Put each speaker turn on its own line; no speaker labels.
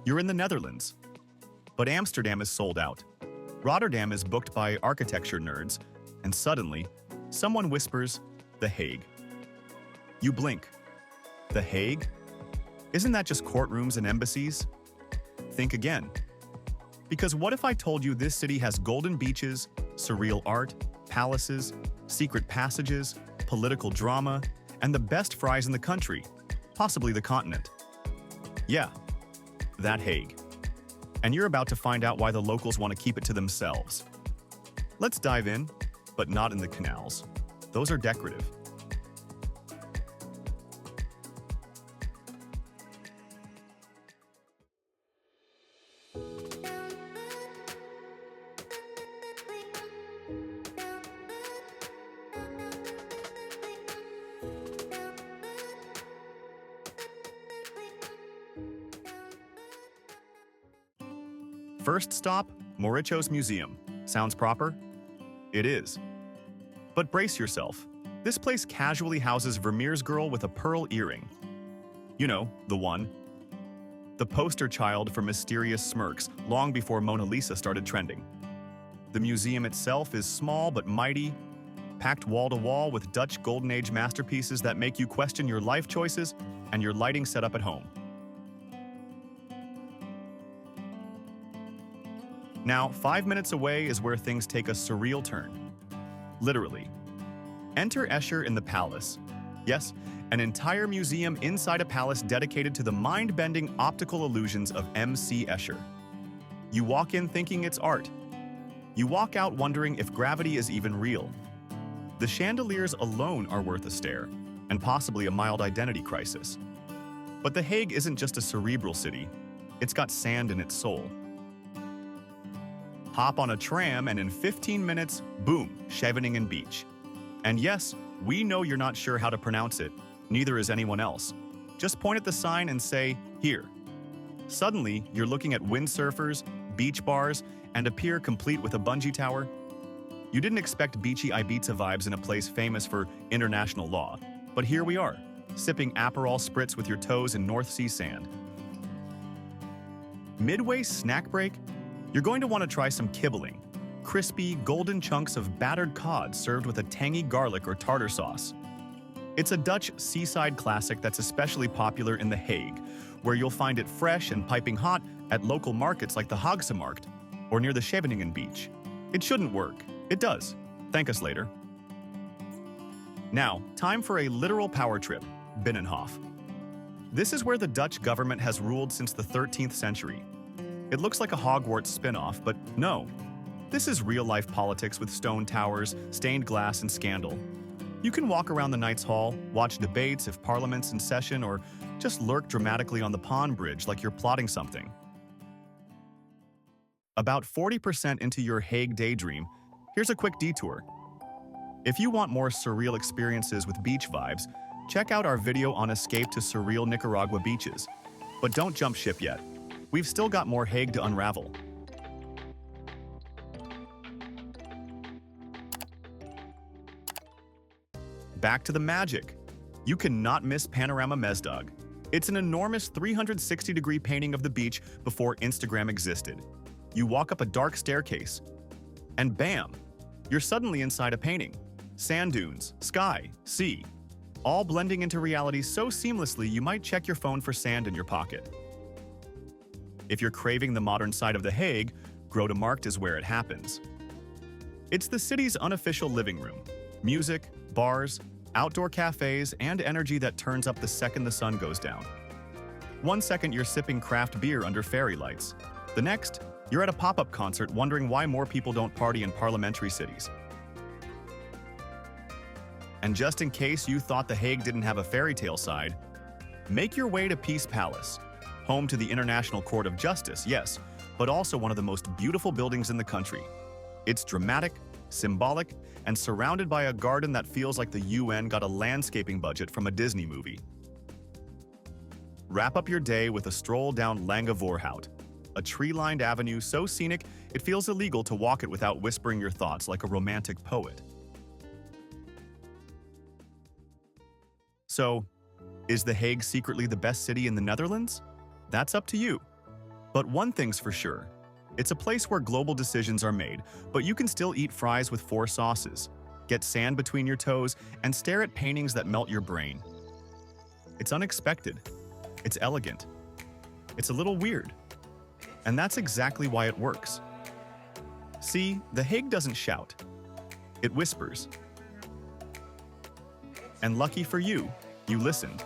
You're in the Netherlands. But Amsterdam is sold out. Rotterdam is booked by architecture nerds, and suddenly, someone whispers, The Hague. You blink. The Hague? Isn't that just courtrooms and embassies? Think again. Because what if I told you this city has golden beaches, surreal art, palaces, secret passages, political drama, and the best fries in the country, possibly the continent? Yeah, that Hague. And you're about to find out why the locals want to keep it to themselves. Let's dive in, but not in the canals. Those are decorative. First stop, Mauritshuis Museum. Sounds proper? It is. But brace yourself. This place casually houses Vermeer's girl with a pearl earring. You know, the one. The poster child for mysterious smirks long before Mona Lisa started trending. The museum itself is small but mighty, packed wall-to-wall with Dutch Golden Age masterpieces that make you question your life choices and your lighting setup at home. Now, 5 minutes away is where things take a surreal turn. Literally. Enter Escher in the Palace. Yes, an entire museum inside a palace dedicated to the mind-bending optical illusions of M.C. Escher. You walk in thinking it's art. You walk out wondering if gravity is even real. The chandeliers alone are worth a stare, and possibly a mild identity crisis. But The Hague isn't just a cerebral city. It's got sand in its soul. Hop on a tram and in 15 minutes, boom, Scheveningen Beach. And yes, we know you're not sure how to pronounce it, neither is anyone else. Just point at the sign and say, here. Suddenly, you're looking at windsurfers, beach bars, and a pier complete with a bungee tower. You didn't expect beachy Ibiza vibes in a place famous for international law, but here we are, sipping Aperol spritz with your toes in North Sea sand. Midway snack break? You're going to want to try some kibbeling, crispy, golden chunks of battered cod served with a tangy garlic or tartar sauce. It's a Dutch seaside classic that's especially popular in The Hague, where you'll find it fresh and piping hot at local markets like the Hague Markt or near the Scheveningen Beach. It shouldn't work. It does. Thank us later. Now, time for a literal power trip, Binnenhof. This is where the Dutch government has ruled since the 13th century. It looks like a Hogwarts spin-off, but no. This is real-life politics with stone towers, stained glass, and scandal. You can walk around the Knights Hall, watch debates if Parliament's in session, or just lurk dramatically on the pond bridge like you're plotting something. About 40% into your Hague daydream, here's a quick detour. If you want more surreal experiences with beach vibes, check out our video on escape to surreal Nicaragua beaches. But don't jump ship yet. We've still got more Hague to unravel. Back to the magic. You cannot miss Panoramic Mesdag. It's an enormous 360-degree painting of the beach before Instagram existed. You walk up a dark staircase, and bam, you're suddenly inside a painting. Sand dunes, sky, sea, all blending into reality so seamlessly you might check your phone for sand in your pocket. If you're craving the modern side of The Hague, Grote Markt is where it happens. It's the city's unofficial living room. Music, bars, outdoor cafes, and energy that turns up the second the sun goes down. 1 second you're sipping craft beer under fairy lights. The next, you're at a pop-up concert wondering why more people don't party in parliamentary cities. And just in case you thought The Hague didn't have a fairy tale side, make your way to Peace Palace, home to the International Court of Justice, yes, but also one of the most beautiful buildings in the country. It's dramatic, symbolic, and surrounded by a garden that feels like the UN got a landscaping budget from a Disney movie. Wrap up your day with a stroll down Lange Voorhout, a tree-lined avenue so scenic it feels illegal to walk it without whispering your thoughts like a romantic poet. So, is The Hague secretly the best city in the Netherlands? That's up to you. But one thing's for sure, it's a place where global decisions are made, but you can still eat fries with 4 sauces, get sand between your toes, and stare at paintings that melt your brain. It's unexpected. It's elegant. It's a little weird. And that's exactly why it works. See, The Hague doesn't shout. It whispers. And lucky for you, you listened.